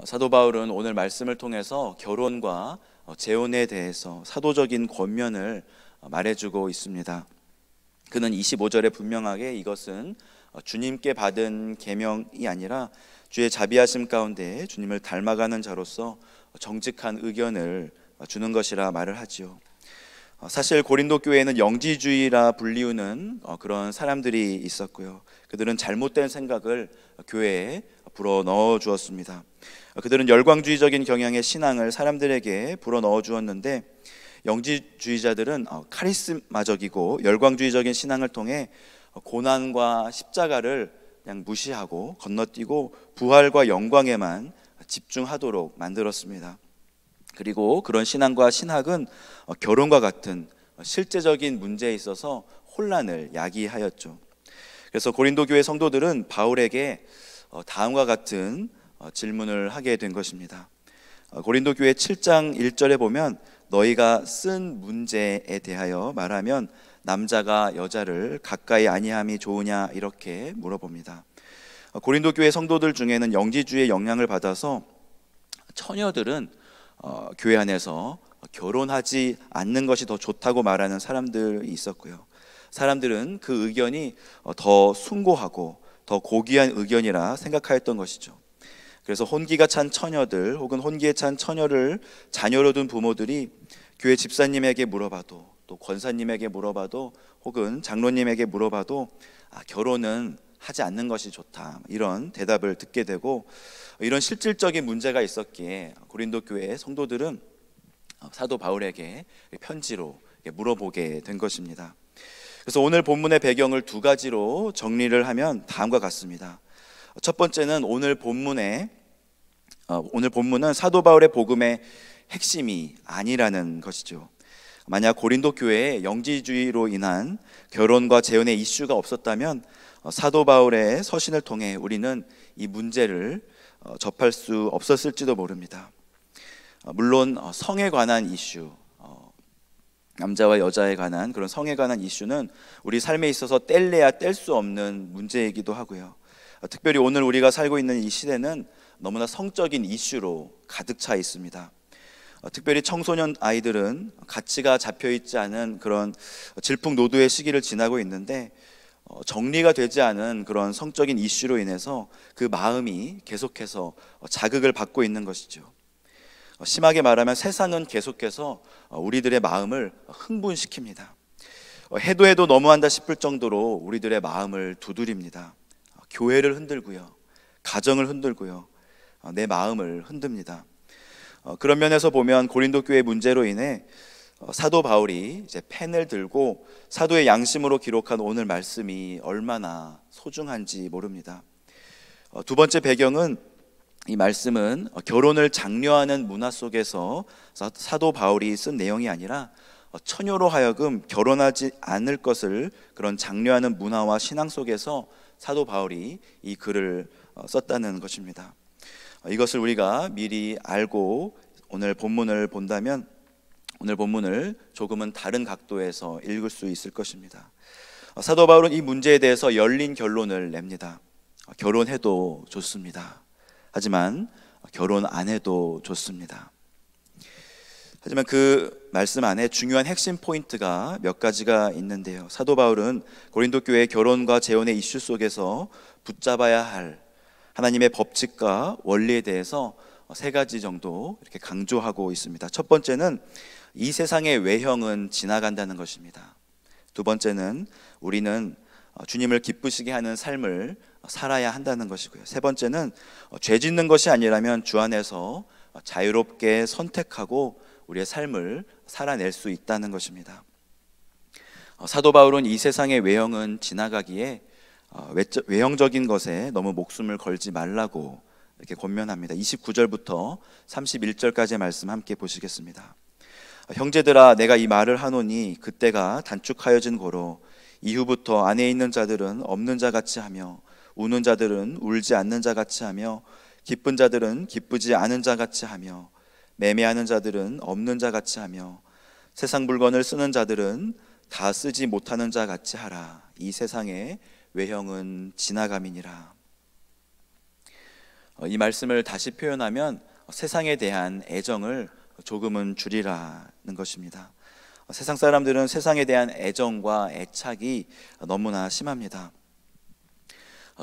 사도 바울은 오늘 말씀을 통해서 결혼과 재혼에 대해서 사도적인 권면을 말해주고 있습니다. 그는 25절에 분명하게 이것은 주님께 받은 계명이 아니라 주의 자비하심 가운데 주님을 닮아가는 자로서 정직한 의견을 주는 것이라 말을 하지요. 사실 고린도 교회에는 영지주의라 불리우는 그런 사람들이 있었고요. 그들은 잘못된 생각을 교회에 불어넣어 주었습니다. 그들은 열광주의적인 경향의 신앙을 사람들에게 불어넣어 주었는데, 영지주의자들은 카리스마적이고 열광주의적인 신앙을 통해 고난과 십자가를 그냥 무시하고 건너뛰고 부활과 영광에만 집중하도록 만들었습니다. 그리고 그런 신앙과 신학은 결혼과 같은 실제적인 문제에 있어서 혼란을 야기하였죠. 그래서 고린도 교회 성도들은 바울에게 다음과 같은 질문을 하게 된 것입니다. 고린도 교회 7장 1절에 보면 너희가 쓴 문제에 대하여 말하면 남자가 여자를 가까이 아니함이 좋으냐, 이렇게 물어봅니다. 고린도 교회 성도들 중에는 영지주의의 영향을 받아서 처녀들은 교회 안에서 결혼하지 않는 것이 더 좋다고 말하는 사람들이 있었고요. 사람들은 그 의견이 더 숭고하고 더 고귀한 의견이라 생각하였던 것이죠. 그래서 혼기가 찬 처녀들 혹은 혼기에 찬 처녀를 자녀로 둔 부모들이 교회 집사님에게 물어봐도, 또 권사님에게 물어봐도, 혹은 장로님에게 물어봐도 결혼은 하지 않는 것이 좋다, 이런 대답을 듣게 되고, 이런 실질적인 문제가 있었기에 고린도 교회 성도들은 사도 바울에게 편지로 물어보게 된 것입니다. 그래서 오늘 본문의 배경을 두 가지로 정리를 하면 다음과 같습니다. 첫 번째는 오늘 본문은 사도 바울의 복음의 핵심이 아니라는 것이죠. 만약 고린도 교회에 영지주의로 인한 결혼과 재혼의 이슈가 없었다면 사도 바울의 서신을 통해 우리는 이 문제를 접할 수 없었을지도 모릅니다. 물론 성에 관한 이슈, 남자와 여자에 관한 그런 성에 관한 이슈는 우리 삶에 있어서 뗄래야 뗄 수 없는 문제이기도 하고요. 특별히 오늘 우리가 살고 있는 이 시대는 너무나 성적인 이슈로 가득 차 있습니다. 특별히 청소년 아이들은 가치가 잡혀있지 않은 그런 질풍노도의 시기를 지나고 있는데, 정리가 되지 않은 그런 성적인 이슈로 인해서 그 마음이 계속해서 자극을 받고 있는 것이죠. 심하게 말하면 세상은 계속해서 우리들의 마음을 흥분시킵니다. 해도 너무한다 싶을 정도로 우리들의 마음을 두드립니다. 교회를 흔들고요, 가정을 흔들고요, 내 마음을 흔듭니다. 그런 면에서 보면 고린도 교회 문제로 인해 사도 바울이 이제 펜을 들고 사도의 양심으로 기록한 오늘 말씀이 얼마나 소중한지 모릅니다. 두 번째 배경은, 이 말씀은 결혼을 장려하는 문화 속에서 사도 바울이 쓴 내용이 아니라 처녀로 하여금 결혼하지 않을 것을 그런 장려하는 문화와 신앙 속에서 사도 바울이 이 글을 썼다는 것입니다. 이것을 우리가 미리 알고 오늘 본문을 본다면 오늘 본문을 조금은 다른 각도에서 읽을 수 있을 것입니다. 사도 바울은 이 문제에 대해서 열린 결론을 냅니다. 결혼해도 좋습니다. 하지만 결혼 안 해도 좋습니다. 하지만 그 말씀 안에 중요한 핵심 포인트가 몇 가지가 있는데요. 사도 바울은 고린도 교회의 결혼과 재혼의 이슈 속에서 붙잡아야 할 하나님의 법칙과 원리에 대해서 세 가지 정도 이렇게 강조하고 있습니다. 첫 번째는 이 세상의 외형은 지나간다는 것입니다. 두 번째는 우리는 주님을 기쁘시게 하는 삶을 살아야 한다는 것이고요. 세 번째는 죄 짓는 것이 아니라면 주 안에서 자유롭게 선택하고 우리의 삶을 살아낼 수 있다는 것입니다. 사도 바울은 이 세상의 외형은 지나가기에 외형적인 것에 너무 목숨을 걸지 말라고 이렇게 권면합니다. 29절부터 31절까지의 말씀 함께 보시겠습니다. 형제들아, 내가 이 말을 하노니 그때가 단축하여진 고로 이후부터 안에 있는 자들은 없는 자 같이 하며 우는 자들은 울지 않는 자 같이 하며 기쁜 자들은 기쁘지 않은 자 같이 하며 매매하는 자들은 없는 자 같이 하며 세상 물건을 쓰는 자들은 다 쓰지 못하는 자 같이 하라. 이 세상의 외형은 지나감이니라. 이 말씀을 다시 표현하면 세상에 대한 애정을 조금은 줄이라는 것입니다. 세상 사람들은 세상에 대한 애정과 애착이 너무나 심합니다.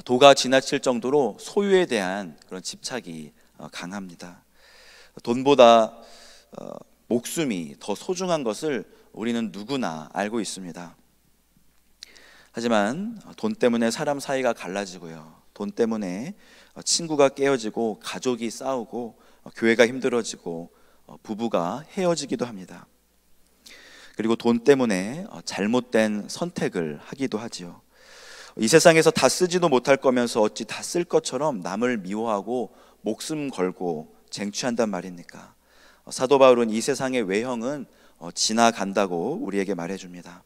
도가 지나칠 정도로 소유에 대한 그런 집착이 강합니다. 돈보다 목숨이 더 소중한 것을 우리는 누구나 알고 있습니다. 하지만 돈 때문에 사람 사이가 갈라지고요, 돈 때문에 친구가 깨어지고 가족이 싸우고 교회가 힘들어지고 부부가 헤어지기도 합니다. 그리고 돈 때문에 잘못된 선택을 하기도 하지요. 이 세상에서 다 쓰지도 못할 거면서 어찌 다 쓸 것처럼 남을 미워하고 목숨 걸고 쟁취한단 말입니까? 사도 바울은 이 세상의 외형은 지나간다고 우리에게 말해줍니다.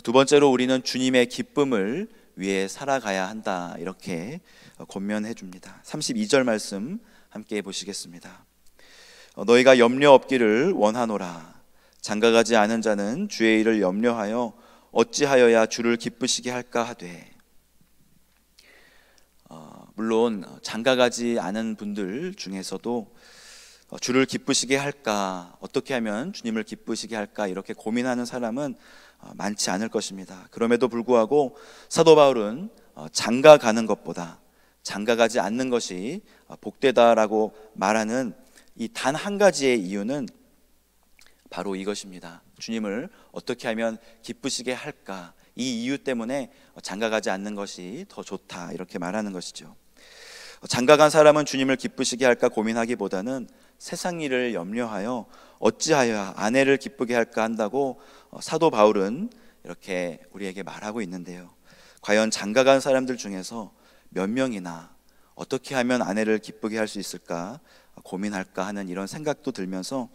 두 번째로 우리는 주님의 기쁨을 위해 살아가야 한다, 이렇게 권면해 줍니다. 32절 말씀 함께 보시겠습니다. 너희가 염려 없기를 원하노라. 장가가지 않은 자는 주의 일을 염려하여 어찌하여야 주를 기쁘시게 할까 하되. 물론 장가가지 않은 분들 중에서도 주를 기쁘시게 할까, 어떻게 하면 주님을 기쁘시게 할까, 이렇게 고민하는 사람은 많지 않을 것입니다. 그럼에도 불구하고 사도 바울은 장가가는 것보다 장가가지 않는 것이 복되다라고 말하는 이 단 한 가지의 이유는 바로 이것입니다. 주님을 어떻게 하면 기쁘시게 할까, 이 이유 때문에 장가가지 않는 것이 더 좋다, 이렇게 말하는 것이죠. 장가간 사람은 주님을 기쁘시게 할까 고민하기보다는 세상 일을 염려하여 어찌하여 아내를 기쁘게 할까 한다고 사도 바울은 이렇게 우리에게 말하고 있는데요, 과연 장가간 사람들 중에서 몇 명이나 어떻게 하면 아내를 기쁘게 할 수 있을까 고민할까 하는 이런 생각도 들면서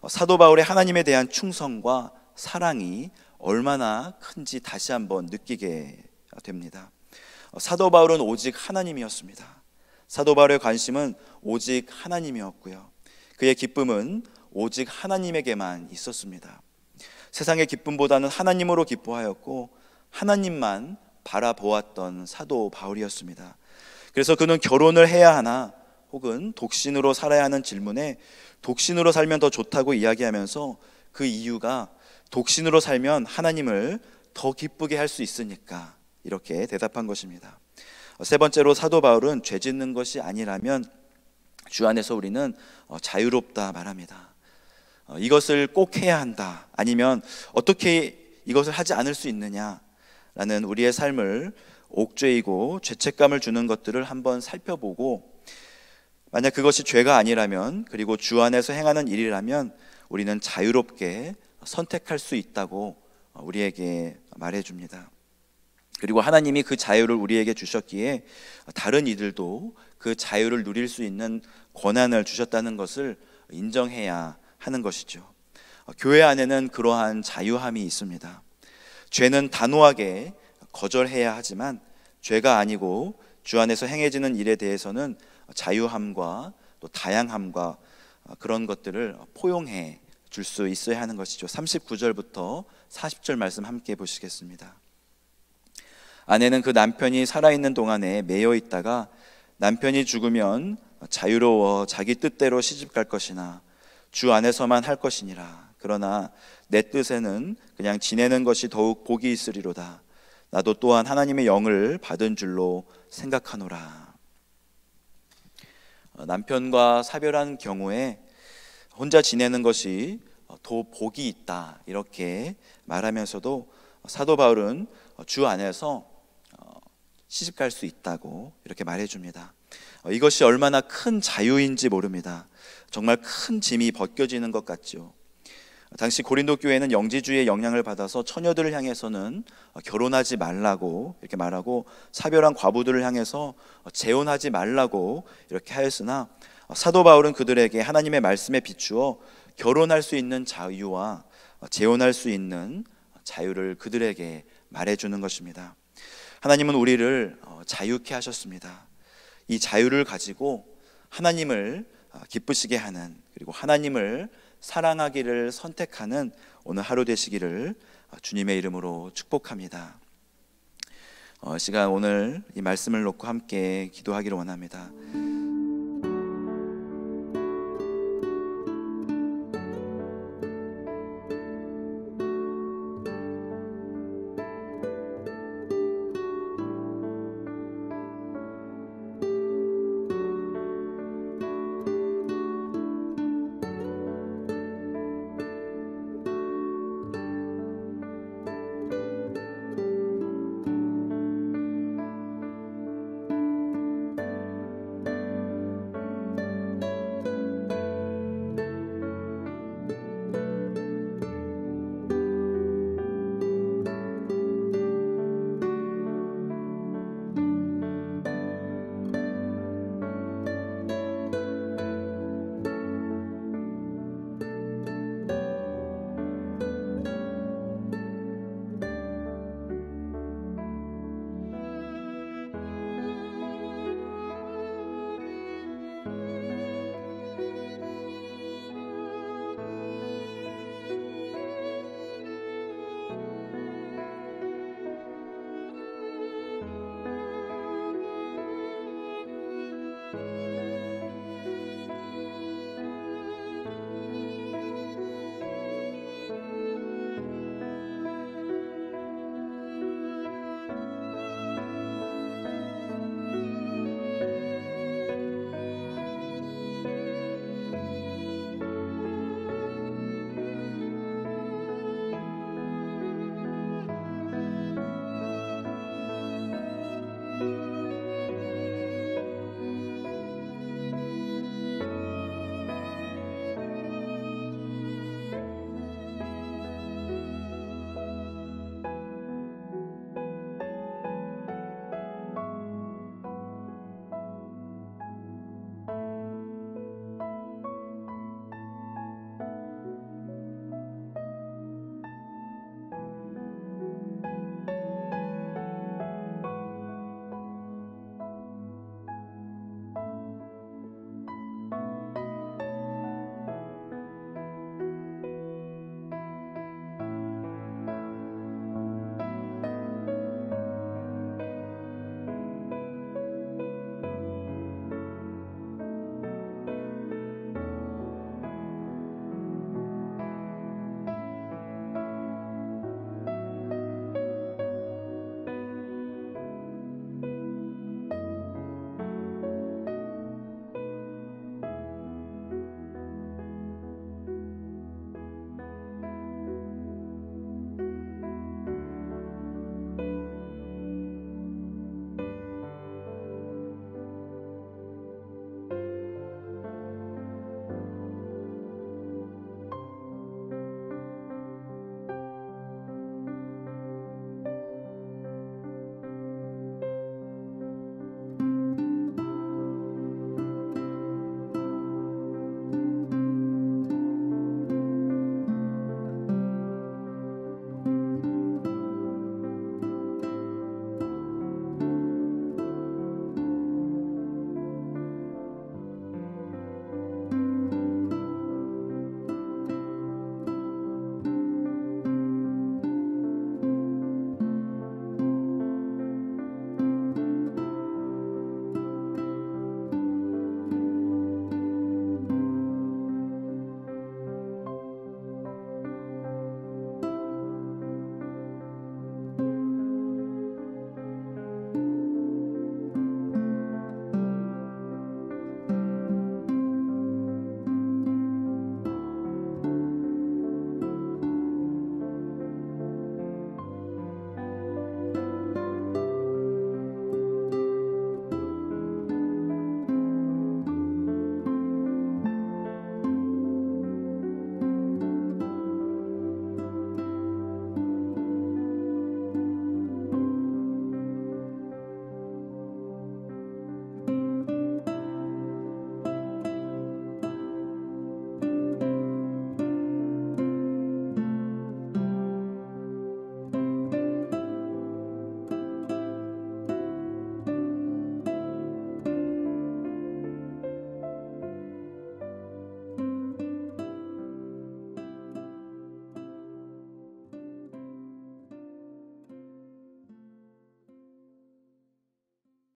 사도 바울의 하나님에 대한 충성과 사랑이 얼마나 큰지 다시 한번 느끼게 됩니다. 사도 바울은 오직 하나님이었습니다. 사도 바울의 관심은 오직 하나님이었고요, 그의 기쁨은 오직 하나님에게만 있었습니다. 세상의 기쁨보다는 하나님으로 기뻐하였고 하나님만 바라보았던 사도 바울이었습니다. 그래서 그는 결혼을 해야 하나 혹은 독신으로 살아야 하는 질문에 독신으로 살면 더 좋다고 이야기하면서 그 이유가 독신으로 살면 하나님을 더 기쁘게 할 수 있으니까 이렇게 대답한 것입니다. 세 번째로 사도 바울은 죄 짓는 것이 아니라면 주 안에서 우리는 자유롭다 말합니다. 이것을 꼭 해야 한다, 아니면 어떻게 이것을 하지 않을 수 있느냐라는 우리의 삶을 옥죄이고 죄책감을 주는 것들을 한번 살펴보고, 만약 그것이 죄가 아니라면, 그리고 주 안에서 행하는 일이라면 우리는 자유롭게 선택할 수 있다고 우리에게 말해줍니다. 그리고 하나님이 그 자유를 우리에게 주셨기에 다른 이들도 그 자유를 누릴 수 있는 권한을 주셨다는 것을 인정해야 하는 것이죠. 교회 안에는 그러한 자유함이 있습니다. 죄는 단호하게 거절해야 하지만 죄가 아니고 주 안에서 행해지는 일에 대해서는 자유함과 또 다양함과 그런 것들을 포용해 줄 수 있어야 하는 것이죠. 39절부터 40절 말씀 함께 보시겠습니다. 아내는 그 남편이 살아있는 동안에 매여 있다가 남편이 죽으면 자유로워 자기 뜻대로 시집갈 것이나 주 안에서만 할 것이니라. 그러나 내 뜻에는 그냥 지내는 것이 더욱 복이 있으리로다. 나도 또한 하나님의 영을 받은 줄로 생각하노라. 남편과 사별한 경우에 혼자 지내는 것이 더 복이 있다, 이렇게 말하면서도 사도 바울은 주 안에서 시집갈 수 있다고 이렇게 말해줍니다. 이것이 얼마나 큰 자유인지 모릅니다. 정말 큰 짐이 벗겨지는 것 같죠. 당시 고린도 교회는 영지주의의 영향을 받아서 처녀들을 향해서는 결혼하지 말라고 이렇게 말하고, 사별한 과부들을 향해서 재혼하지 말라고 이렇게 하였으나 사도 바울은 그들에게 하나님의 말씀에 비추어 결혼할 수 있는 자유와 재혼할 수 있는 자유를 그들에게 말해주는 것입니다. 하나님은 우리를 자유케 하셨습니다. 이 자유를 가지고 하나님을 기쁘시게 하는, 그리고 하나님을 사랑하기를 선택하는 오늘 하루 되시기를 주님의 이름으로 축복합니다. 시간 오늘 이 말씀을 놓고 함께 기도하기를 원합니다.